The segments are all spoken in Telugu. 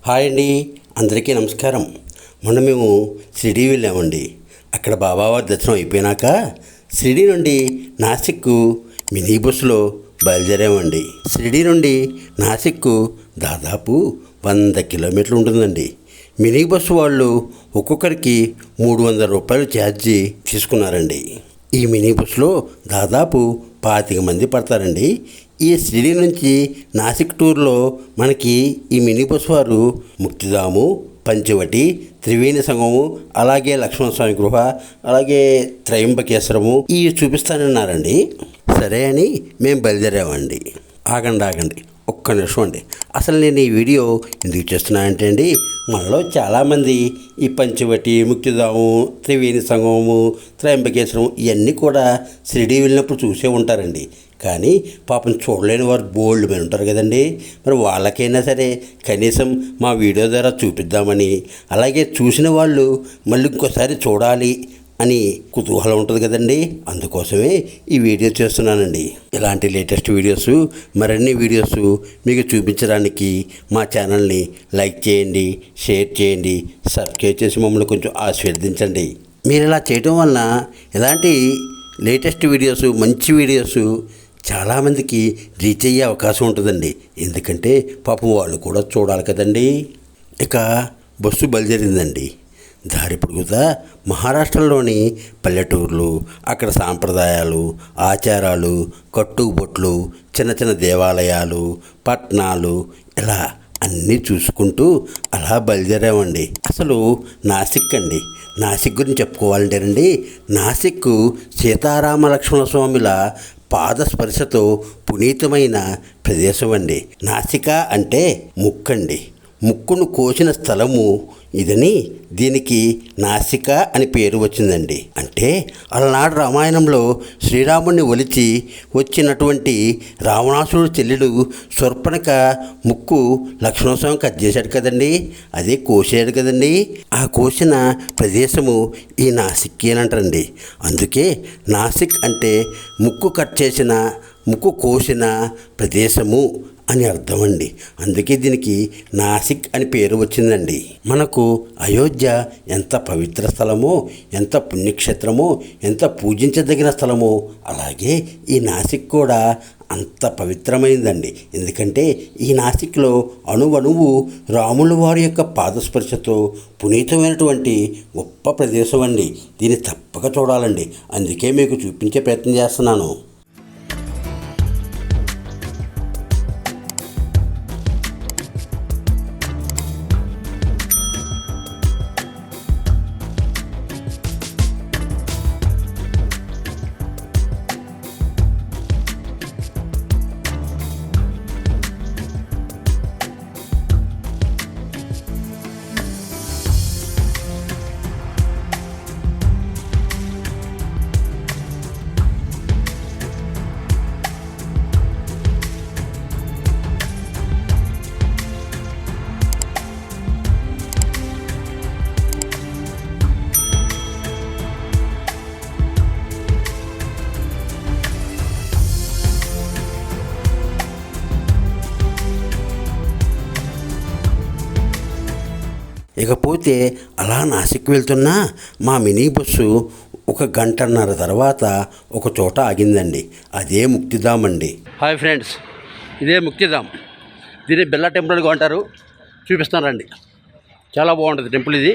హాయ్ అండి, అందరికీ నమస్కారం. మొన్న మేము షిరిడీ వెళ్ళామండి. అక్కడ బాబావారి దర్శనం అయిపోయినాక షిరిడీ నుండి నాసిక్కు మినీ బస్సులో బయలుదేరామండి. షిరిడీ నుండి నాసిక్కు దాదాపు 100 కిలోమీటర్లు ఉంటుందండి. మినీ బస్సు వాళ్ళు ఒక్కొక్కరికి 300 రూపాయలు ఛార్జీ తీసుకున్నారండి. ఈ మినీ బస్సులో దాదాపు 25 మంది పడతారండి. ఈ షిరిడీ నుంచి నాసిక్ టూర్లో మనకి ఈ మినీ బస్ వారు ముక్తిధాము, పంచవటి, త్రివేణి సంగమము, అలాగే లక్ష్మణస్వామి గృహ, అలాగే త్రయంబకేశ్వరము ఇవి చూపిస్తానన్నారండి. సరే అని మేము బయలుదేరామండి. ఆగండి ఒక్క నిమిషం అండి. అసలు నేను ఈ వీడియో ఎందుకు చేస్తున్నానంటే అండి, మనలో చాలామంది ఈ పంచవటి, ముక్తిధాము, త్రివేణి సంగమము, త్రయంబకేశ్వరం ఇవన్నీ కూడా షిరిడీ వెళ్ళినప్పుడు చూసే ఉంటారండి. కానీ పాపం చూడలేని వారు బోల్డ్ మీద ఉంటారు కదండి. మరి వాళ్ళకైనా సరే కనీసం మా వీడియో ద్వారా చూపిద్దామని, అలాగే చూసిన వాళ్ళు మళ్ళీ ఇంకోసారి చూడాలి అని కుతూహలం ఉంటుంది కదండి. అందుకోసమే ఈ వీడియో చేస్తున్నానండి. ఇలాంటి లేటెస్ట్ వీడియోస్, మరిన్ని వీడియోస్ మీకు చూపించడానికి మా ఛానల్ని లైక్ చేయండి, షేర్ చేయండి, సబ్స్క్రైబ్ చేసి మమ్మల్ని కొంచెం ఆశీర్వదించండి. మీరు ఇలా చేయడం వల్ల ఇలాంటి లేటెస్ట్ వీడియోస్, మంచి వీడియోస్ చాలామందికి రీచ్ అయ్యే అవకాశం ఉంటుందండి. ఎందుకంటే పాపం వాళ్ళు కూడా చూడాలి కదండి. ఇక బస్సు బయలుదేరిందండి. దారి పొడుగుతా మహారాష్ట్రలోని పల్లెటూర్లు, అక్కడ సాంప్రదాయాలు, ఆచారాలు, కట్టుబొట్లు, చిన్న చిన్న దేవాలయాలు, పట్టణాలు ఇలా అన్నీ చూసుకుంటూ అలా బయలుదేరామండి. అసలు నాసిక్ అండి, నాసిక్ గురించి చెప్పుకోవాలంటేనండి, నాసిక్ సీతారామ లక్ష్మణ స్వామిల పాదస్పర్శతో పునీతమైన ప్రదేశం అండి. నాసిక అంటే ముక్కండి, ముక్కును కోసిన స్థలము ఇదని దీనికి నాసిక అని పేరు వచ్చిందండి. అంటే అలనాడు రామాయణంలో శ్రీరాముడిని ఒలిచి వచ్చినటువంటి రావణాసురుడు చెల్లెడు శూర్పణఖ ముక్కు లక్ష్మణస్వామి కట్ చేశాడు కదండి, అదే కోసాడు కదండి. ఆ కోసిన ప్రదేశము ఈ నాసిక్ అని అంటారండి. అందుకే నాసిక్ అంటే ముక్కు కట్ చేసిన, ముక్కు కోసిన ప్రదేశము అని అర్థం అండి. అందుకే దీనికి నాసిక్ అని పేరు వచ్చిందండి. మనకు అయోధ్య ఎంత పవిత్ర స్థలమో, ఎంత పుణ్యక్షేత్రమో, ఎంత పూజించదగిన స్థలమో, అలాగే ఈ నాసిక్ కూడా అంత పవిత్రమైందండి. ఎందుకంటే ఈ నాసిక్లో అణువణువు రాముల వారి యొక్క పాదస్పర్శతో పునీతమైనటువంటి గొప్ప ప్రదేశం అండి. దీన్ని తప్పక చూడాలండి. అందుకే మీకు చూపించే ప్రయత్నం చేస్తున్నాను. ఇకపోతే అలా నాసిక్ వెళ్తున్నా మా మినీ బస్సు 1 గంటన్నర తర్వాత ఒక చోట ఆగిందండి. అదే ముక్తిధామ్ అండి. హాయ్ ఫ్రెండ్స్, ఇదే ముక్తిధామ్. దీన్ని బిర్లా టెంపుల్గా అంటారు. చూపిస్తానండి. చాలా బాగుంటుంది టెంపుల్ ఇది.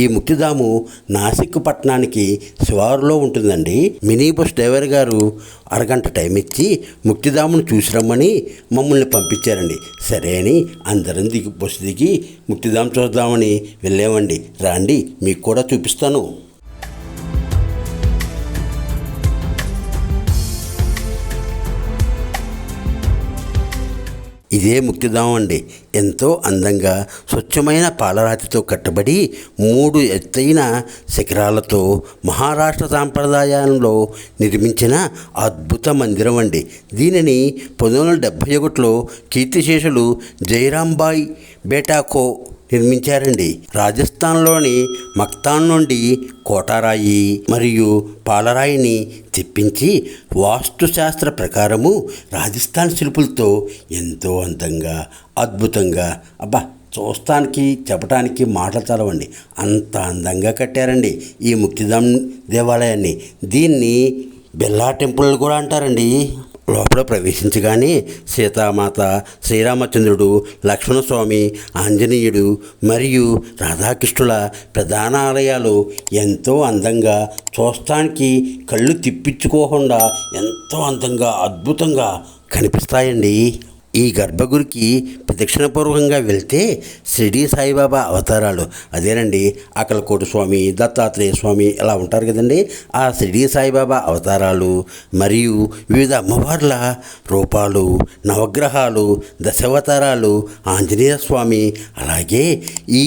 ఈ ముక్తిధాము నాసిక్ పట్టణానికి శివారులో ఉంటుందండి. మినీ బస్ డ్రైవర్ గారు అరగంట టైం ఇచ్చి ముక్తిధామును చూసి రమ్మని మమ్మల్ని పంపించారండి. సరే అని అందరం బస్సు దిగి ముక్తిధామ్ చూద్దామని వెళ్ళామండి. రాండి, మీకు కూడా చూపిస్తాను. ఇదే ముక్తిధామం అండి. ఎంతో అందంగా స్వచ్ఛమైన పాలరాతితో కట్టబడి 3 ఎత్తైన శిఖరాలతో మహారాష్ట్ర సాంప్రదాయంలో నిర్మించిన అద్భుత మందిరం అండి. దీనిని 1971లో కీర్తిశేషులు జయరాంబాయ్ బేటాకో నిర్మించారండి. రాజస్థాన్లోని మక్తాన్ నుండి కోటారాయి మరియు పాలరాయిని తెప్పించి వాస్తుశాస్త్ర ప్రకారము రాజస్థాన్ శిల్పులతో ఎంతో అందంగా, అద్భుతంగా, చూస్తానికి చెప్పడానికి మాటలు చాలవండి, అంత అందంగా కట్టారండి ఈ ముక్తిధామ్ దేవాలయాన్ని. దీన్ని బిర్లా టెంపుల్ కూడా అంటారండి. లోపల ప్రవేశించగానే సీతామాత, శ్రీరామచంద్రుడు, లక్ష్మణస్వామి, ఆంజనేయుడు మరియు రాధాకృష్ణుల ప్రధాన ఆలయాలు ఎంతో అందంగా, చూస్తానికి కళ్ళు తిప్పించుకోకుండా ఎంతో అందంగా అద్భుతంగా కనిపిస్తాయండి. ఈ గర్భగుడికి ప్రదక్షిణపూర్వకంగా వెళ్తే షిరిడి సాయిబాబా అవతారాలు, అదేనండి అక్కలకోటి స్వామి, దత్తాత్రేయ స్వామి ఇలా ఉంటారు కదండి, ఆ షిరిడి సాయిబాబా అవతారాలు మరియు వివిధ అమ్మవార్ల రూపాలు, నవగ్రహాలు, దశావతారాలు, ఆంజనేయ స్వామి, అలాగే ఈ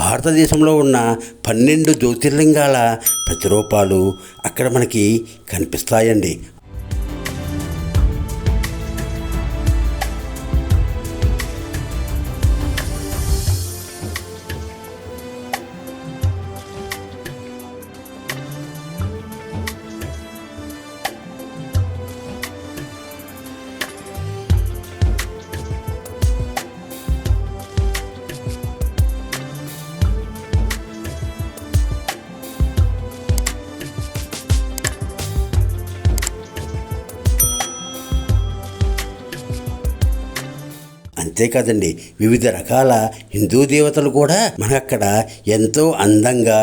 భారతదేశంలో ఉన్న 12 జ్యోతిర్లింగాల ప్రతిరూపాలు అక్కడ మనకి కనిపిస్తాయండి. అంతేకాదండి, వివిధ రకాల హిందూ దేవతలు కూడా మనకక్కడ ఎంతో అందంగా,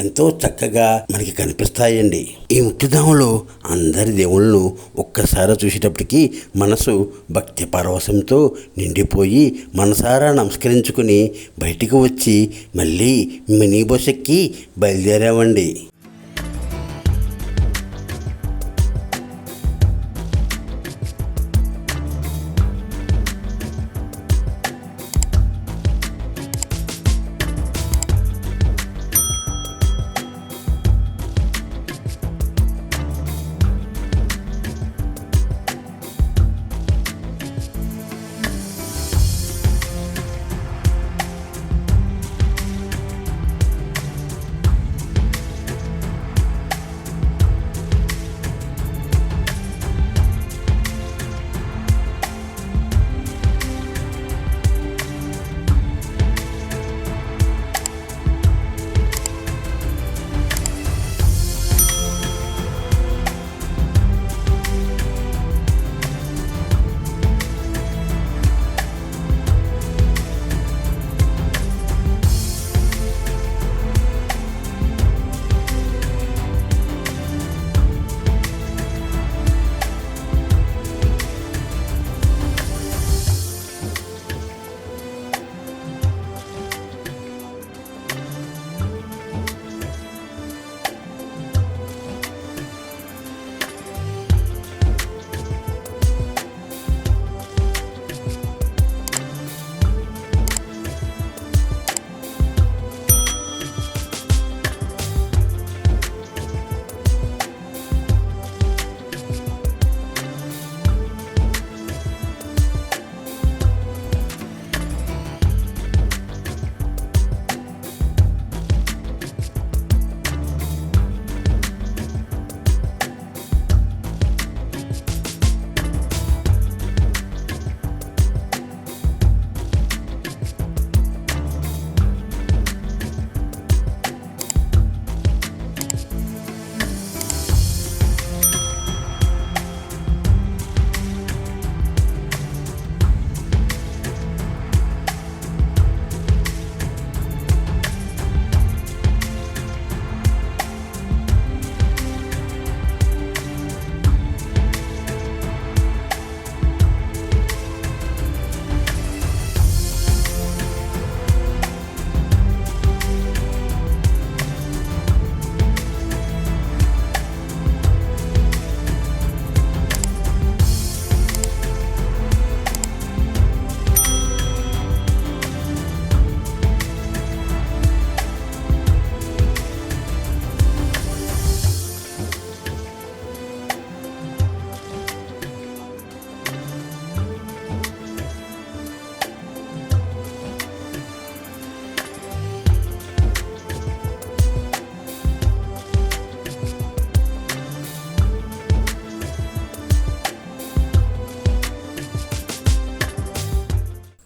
ఎంతో చక్కగా మనకి కనిపిస్తాయండి. ఈ ముక్తిధామంలో అందరి దేవుళ్ళను ఒక్కసారి చూసేటప్పటికి మనసు భక్తి పరవశంతో నిండిపోయి మనసారా నమస్కరించుకుని బయటికి వచ్చి మళ్ళీ మినీ బస్ ఎక్కి బయలుదేరామండి.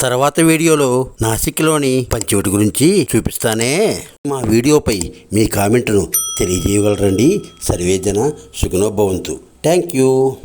తర్వాత వీడియోలో నాసిక్లోని పంచవటి గురించి చూపిస్తానే. మా వీడియోపై మీ కామెంట్ను తెలియజేయగలరండి. సర్వేజన సుఖనో భవంతు. Thank you.